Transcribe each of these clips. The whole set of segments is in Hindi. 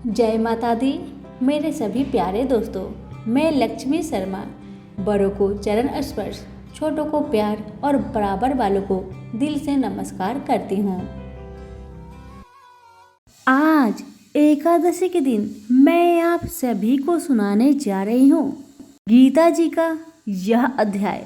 जय माता दी। मेरे सभी प्यारे दोस्तों, मैं लक्ष्मी शर्मा बड़ों को चरण स्पर्श, छोटों को प्यार और बराबर वालों को दिल से नमस्कार करती हूँ। आज एकादशी के दिन मैं आप सभी को सुनाने जा रही हूँ गीता जी का यह अध्याय।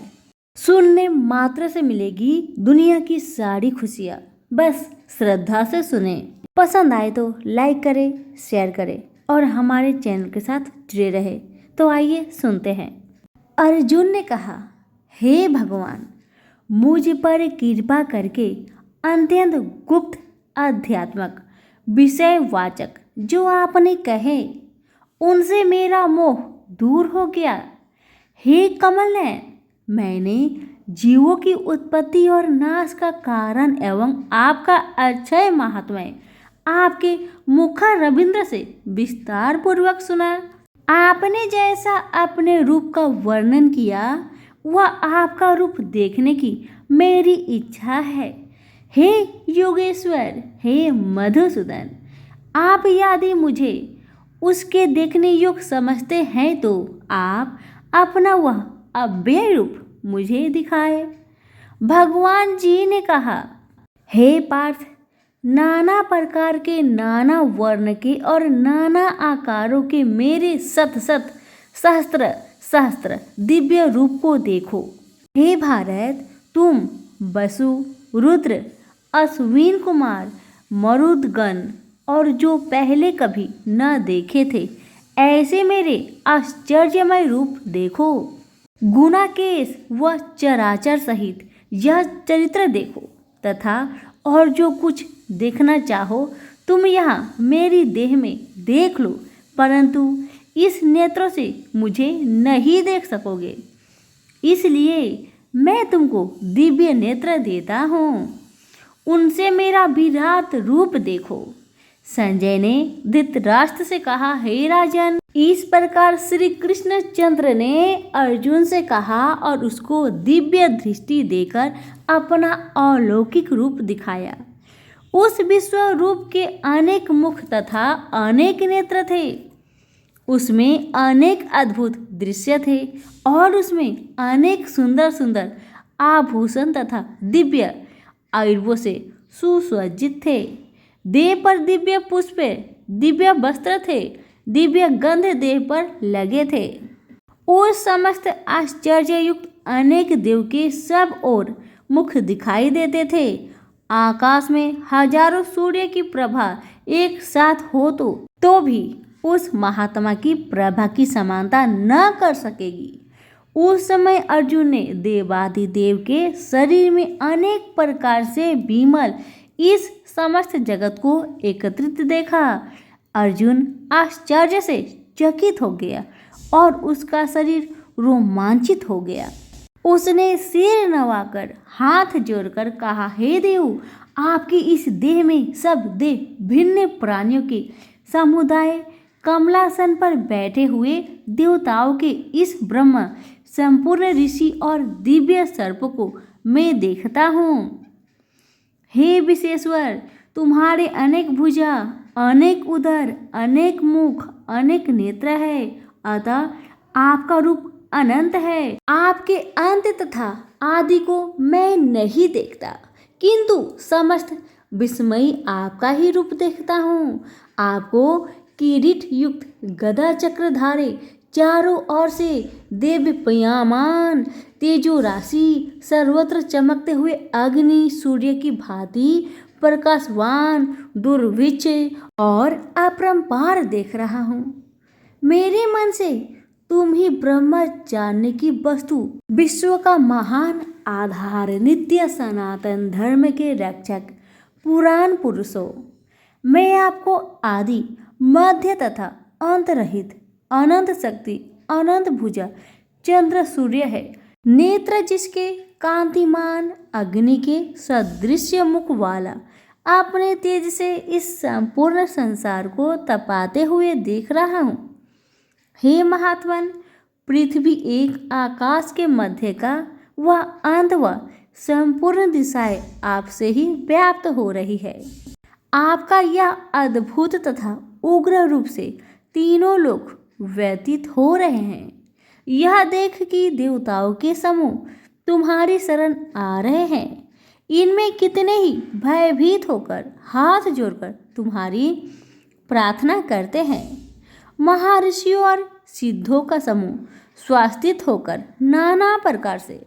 सुनने मात्र से मिलेगी दुनिया की सारी खुशियाँ, बस श्रद्धा से सुने। पसंद आए तो लाइक करें, शेयर करें और हमारे चैनल के साथ जुड़े रहे। तो आइए सुनते हैं। अर्जुन ने कहा, हे भगवान, मुझ पर कृपा करके अत्यंत गुप्त आध्यात्मक विषयवाचक जो आपने कहे उनसे मेरा मोह दूर हो गया। हे कमल नयन, मैंने जीवों की उत्पत्ति और नाश का कारण एवं आपका अक्षय महात्म्य आपके मुखारविंद से विस्तार पूर्वक सुना। आपने जैसा अपने रूप का वर्णन किया वह आपका रूप देखने की मेरी इच्छा है। हे योगेश्वर, हे मधुसूदन, आप यदि मुझे उसके देखने योग्य समझते हैं तो आप अपना वह अव्यय रूप मुझे दिखाए। भगवान जी ने कहा, हे पार्थ, नाना प्रकार के, नाना वर्ण के और नाना आकारों के मेरे सत सत सहस्त्र सहस्त्र दिव्य रूप को देखो। हे भारत, तुम वसु, रुद्र, अश्विन कुमार, मरुदगण और जो पहले कभी न देखे थे ऐसे मेरे आश्चर्यमय रूप देखो। गुणाकेश व चराचर सहित यह चरित्र देखो तथा और जो कुछ देखना चाहो तुम यहाँ मेरी देह में देख लो, परंतु इस नेत्रों से मुझे नहीं देख सकोगे, इसलिए मैं तुमको दिव्य नेत्र देता हूँ, उनसे मेरा विराट रूप देखो। संजय ने धृतराष्ट्र से कहा, हे राजन, इस प्रकार श्री कृष्णचंद्र ने अर्जुन से कहा और उसको दिव्य दृष्टि देकर अपना अलौकिक रूप दिखाया। उस विश्व रूप के अनेक मुख तथा अनेक नेत्र थे, उसमें अनेक अद्भुत दृश्य थे और उसमें अनेक सुंदर सुंदर आभूषण तथा दिव्य आयुर्वों से सुसज्जित थे। देह पर दिव्य पुष्प, दिव्य वस्त्र थे, दिव्य गंध देह पर लगे थे। उस समस्त आश्चर्ययुक्त अनेक देव के सब ओर मुख दिखाई देते थे। आकाश में हजारों सूर्य की प्रभा एक साथ हो तो भी उस महात्मा की प्रभा की समानता न कर सकेगी। उस समय अर्जुन ने देवाधिदेव के शरीर में अनेक प्रकार से विमल इस समस्त जगत को एकत्रित देखा। अर्जुन आश्चर्य से चकित हो गया और उसका शरीर रोमांचित हो गया। उसने सिर नवाकर हाथ जोड़कर कहा, हे देव, आपकी इस देह में सब देह भिन्न प्राणियों के समुदाय कमलासन पर बैठे हुए देवताओं के इस ब्रह्म संपूर्ण ऋषि और दिव्य सर्प को मैं देखता हूँ। हे विश्वेश्वर, तुम्हारे अनेक भुजा, अनेक उदर, अनेक मुख, अनेक नेत्र है, अतः आपका रूप अनंत है। आपके अंत तथा आदि को मैं नहीं देखता, किंतु समस्त विस्मयी आपका ही रूप देखता हूँ। आपको किरीट युक्त गदा चक्रधारे चारों ओर से देवप्यमान तेजो राशि सर्वत्र चमकते हुए अग्नि सूर्य की भांति प्रकाशवान दुर्भिक्ष और अपरंपार देख रहा हूँ। मेरे मन से तुम ही ब्रह्म जानने की वस्तु, विश्व का महान आधार, नित्य सनातन धर्म के रक्षक, पुराण पुरुष हो। मैं आपको आदि, मध्य तथा अंत रहित, अनंत शक्ति, अनंत भुजा, चंद्र सूर्य है, नेत्र जिसके कांतिमान अग्नि के सदृश मुख वाला, अपने तेज से इस संपूर्ण संसार को तपाते हुए देख रहा हूँ। हे महात्मन, पृथ्वी एक आकाश के मध्य का वह अंत व संपूर्ण दिशाएं आपसे ही व्याप्त हो रही है। आपका यह अद्भुत तथा उग्र रूप से तीनों लोग व्यतीत हो रहे हैं। यह देख कि देवताओं के समूह तुम्हारी शरण आ रहे हैं। इनमें कितने ही भयभीत होकर हाथ जोड़कर तुम्हारी प्रार्थना करते हैं। महर्षियों और सिद्धों का समूह स्वास्तित होकर नाना प्रकार से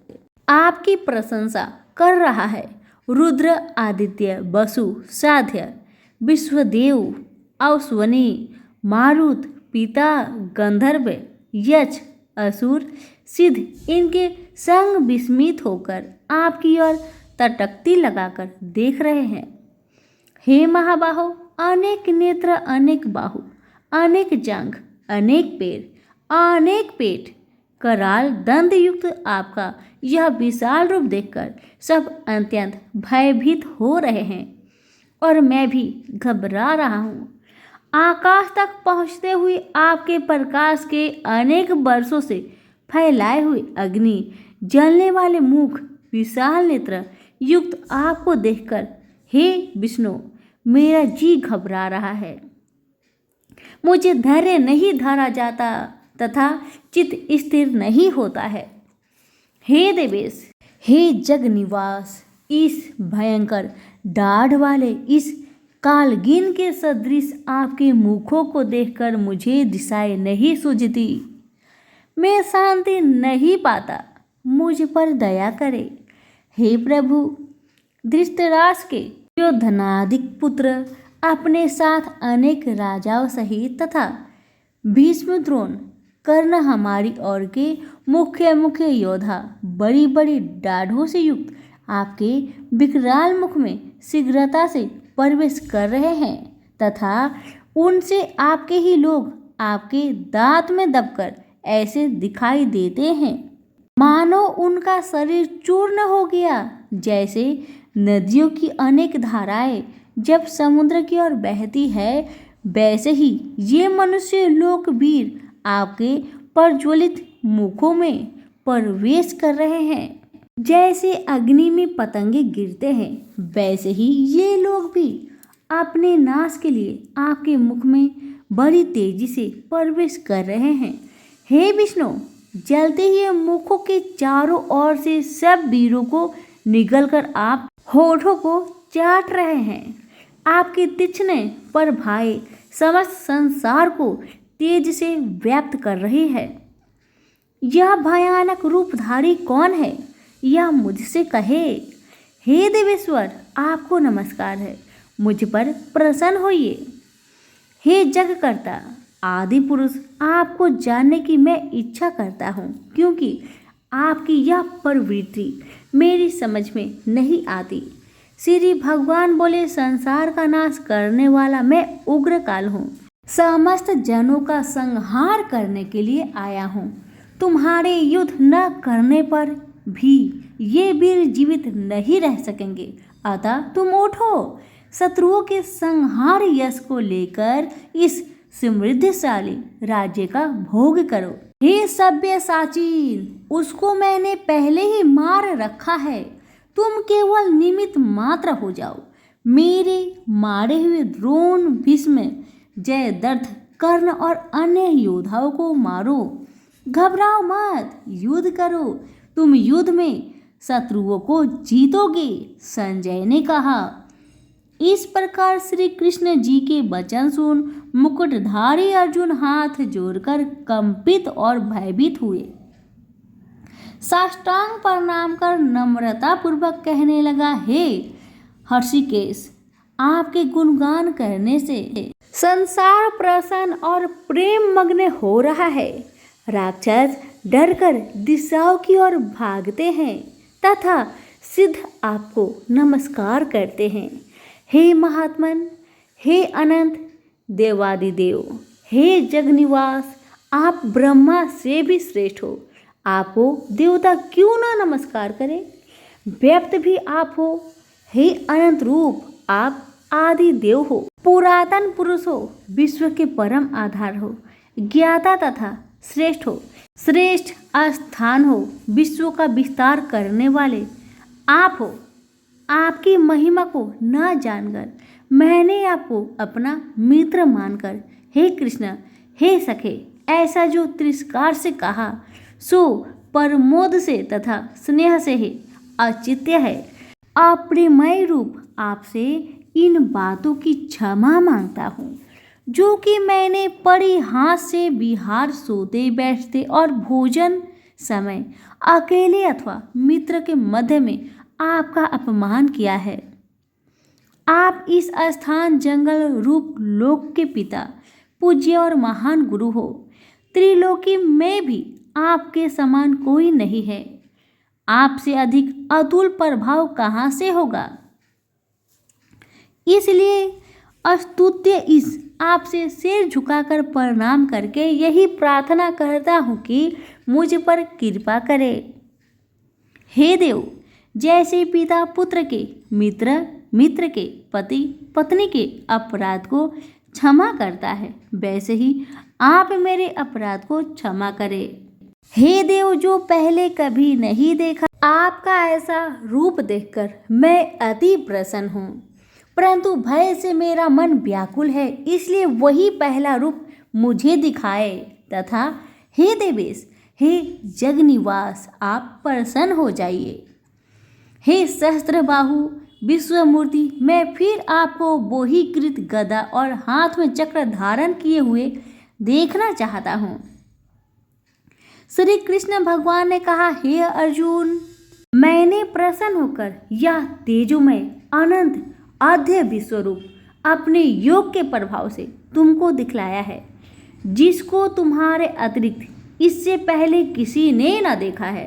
आपकी प्रशंसा कर रहा है। रुद्र, आदित्य, वसु, साध्य, विश्वदेव, अश्वनी, मारुत, पिता, गंधर्व, यक्ष, असुर, सिद्ध इनके संग विस्मित होकर आपकी ओर तटकती लगाकर देख रहे हैं। हे महाबाहो, अनेक नेत्र, अनेक बाहु, अनेक जांघ, अनेक पैर, अनेक पेट, कराल दंड युक्त आपका यह विशाल रूप देखकर सब अत्यंत भयभीत हो रहे हैं और मैं भी घबरा रहा हूँ। आकाश तक पहुँचते हुए आपके प्रकाश के अनेक वर्षों से फैलाए हुए अग्नि, जलने वाले मुख, विशाल नेत्र युक्त आपको देखकर हे विष्णु, मेरा जी घबरा रहा है। मुझे धैर्य नहीं धरा जाता तथा चित्त स्थिर नहीं होता है। हे देवेश, हे जग निवास, इस भयंकर दाढ़ वाले इस कालगिन के सदृश आपके मुखों को देखकर मुझे दिशाएं नहीं सूझती। मैं शांति नहीं पाता, मुझ पर दया करे। हे प्रभु, धृतराष्ट्र के दुर्योधनादिक पुत्र अपने साथ अनेक राजाओं सहित तथा भीष्म, द्रोण, कर्ण हमारी ओर के मुख्य मुख्य योद्धा बड़ी बड़ी दाढ़ों से युक्त आपके विकराल मुख में शीघ्रता से प्रवेश कर रहे हैं तथा उनसे आपके ही लोग आपके दांत में दबकर ऐसे दिखाई देते हैं मानो उनका शरीर चूर्ण हो गया। जैसे नदियों की अनेक धाराएं जब समुद्र की ओर बहती है, वैसे ही ये मनुष्य लोक वीर आपके प्रज्वलित मुखों में प्रवेश कर रहे हैं। जैसे अग्नि में पतंगे गिरते हैं, वैसे ही ये लोग भी अपने नाश के लिए आपके मुख में बड़ी तेजी से प्रवेश कर रहे हैं। हे विष्णु, जलते हुए मुखों के चारों ओर से सब वीरों को निगलकर आप होठों को चाट रहे हैं। आपके तीक्ष्ण प्रभाएं समस्त संसार को तेज से व्याप्त कर रही है। यह भयानक रूपधारी कौन है, यह मुझसे कहे। हे देवेश्वर, आपको नमस्कार है, मुझ पर प्रसन्न होइए। हे जगकर्ता, आदि पुरुष, आपको जानने की मैं इच्छा करता हूँ, क्योंकि आपकी यह प्रवृत्ति मेरी समझ में नहीं आती। श्री भगवान बोले, संसार का नाश करने वाला मैं उग्र काल हूँ, समस्त जनों का संहार करने के लिए आया हूँ। तुम्हारे युद्ध न करने पर भी ये वीर जीवित नहीं रह सकेंगे, अतः तुम उठो, शत्रुओं के संहार यश को लेकर इस समृद्धशाली राज्य का भोग करो। हे सब्यसाची, उसको मैंने पहले ही मार रखा है, तुम केवल निमित्त मात्र हो जाओ। मेरे मारे हुए द्रोण, भीष्म, जयद्रथ, कर्ण और अन्य योद्धाओं को मारो। घबराओ मत, युद्ध करो, तुम युद्ध में शत्रुओं को जीतोगे, संजय ने कहा। इस प्रकार श्री कृष्ण जी के वचन सुन मुकुटधारी अर्जुन हाथ जोड़कर कंपित और भयभीत हुए। साष्टांग प्रणाम कर नम्रता पूर्वक कहने लगा, हे हर्षिकेश, आपके गुणगान करने से संसार प्रसन्न और प्रेम मग्न हो रहा है। राक्षस डरकर दिशाओं की ओर भागते हैं तथा सिद्ध आपको नमस्कार करते हैं। हे महात्मन, हे अनंत देवादिदेव, हे जगनिवास, आप ब्रह्मा से भी श्रेष्ठ हो, आपको देवता क्यों ना नमस्कार करें। व्यक्त भी आप हो, हे अनंत रूप, आप आदि देव हो, पुरातन पुरुष हो, विश्व के परम आधार हो, ज्ञाता तथा श्रेष्ठ हो, श्रेष्ठ स्थान हो, विश्व का विस्तार करने वाले आप हो। आपकी महिमा को न जानकर मैंने आपको अपना मित्र मानकर हे कृष्ण, हे सखे, ऐसा जो तिरस्कार से कहा सो परमोद से तथा स्नेह से ही औचित्य है। अप्रेमय रूप आपसे इन बातों की क्षमा मांगता हूँ जो कि मैंने पड़ी हाथ से विहार, सोते बैठते और भोजन समय अकेले अथवा मित्र के मध्य में आपका अपमान किया है। आप इस स्थान जंगल रूप लोक के पिता, पूज्य और महान गुरु हो। त्रिलोकी में भी आपके समान कोई नहीं है। आपसे अधिक अतुल प्रभाव कहाँ से होगा। इसलिए अस्तुत्य इस आपसे सिर झुकाकर प्रणाम करके यही प्रार्थना करता हूँ कि मुझ पर कृपा करे। हे देव, जैसे पिता पुत्र के, मित्र मित्र के, पति पत्नी के अपराध को क्षमा करता है, वैसे ही आप मेरे अपराध को क्षमा करें। हे देव, जो पहले कभी नहीं देखा आपका ऐसा रूप देखकर मैं अति प्रसन्न हूँ, परंतु भय से मेरा मन व्याकुल है, इसलिए वही पहला रूप मुझे दिखाए तथा हे देवेश, हे जगनिवास, आप प्रसन्न हो जाइए। हे सहस्त्रबाहु विश्वमूर्ति, मैं फिर आपको बोहीकृत गदा और हाथ में चक्र धारण किए हुए देखना चाहता हूँ। श्री कृष्ण भगवान ने कहा, हे अर्जुन, मैंने प्रसन्न होकर यह तेजोमय अनंत आद्य विश्वरूप अपने योग के प्रभाव से तुमको दिखलाया है, जिसको तुम्हारे अतिरिक्त इससे पहले किसी ने न देखा है।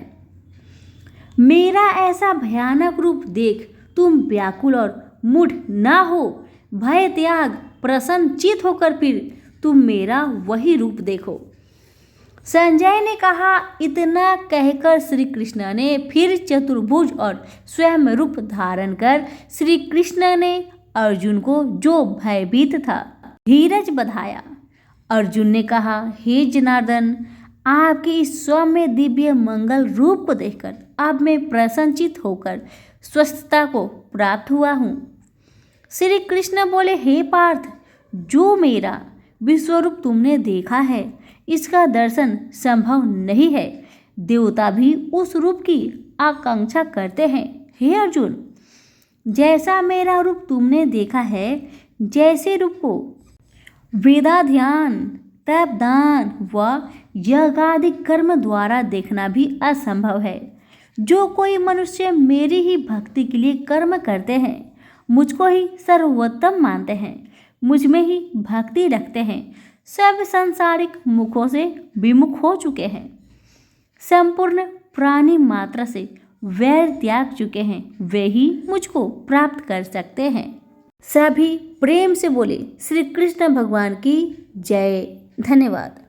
मेरा ऐसा भयानक रूप देख तुम व्याकुल और मूढ़ न हो, भय त्याग प्रसन्नचित होकर फिर तुम मेरा वही रूप देखो। संजय ने कहा। इतना कहकर श्री कृष्ण ने फिर चतुर्भुज और स्वयं रूप धारण कर श्री कृष्ण ने अर्जुन को, जो भयभीत था, धीरज बधाया। अर्जुन ने कहा, हे जनार्दन, आपके इस सौम्य दिव्य मंगल रूप को देखकर अब मैं प्रसन्नचित होकर स्वस्थता को प्राप्त हुआ हूँ। श्री कृष्ण बोले, हे पार्थ, जो मेरा विश्वरूप तुमने देखा है, इसका दर्शन संभव नहीं है। देवता भी उस रूप की आकांक्षा करते हैं। हे अर्जुन, जैसा मेरा रूप तुमने देखा है, जैसे रूप को वेदाध्यान, तप, दान व यज्ञादि कर्म द्वारा देखना भी असंभव है। जो कोई मनुष्य मेरी ही भक्ति के लिए कर्म करते हैं, मुझको ही सर्वोत्तम मानते हैं, मुझ में ही भक्ति रखते हैं, सब सांसारिक मुखों से विमुख हो चुके हैं, संपूर्ण प्राणी मात्र से वैर त्याग चुके हैं, वे ही मुझको प्राप्त कर सकते हैं। सभी प्रेम से बोले श्री कृष्ण भगवान की जय। धन्यवाद।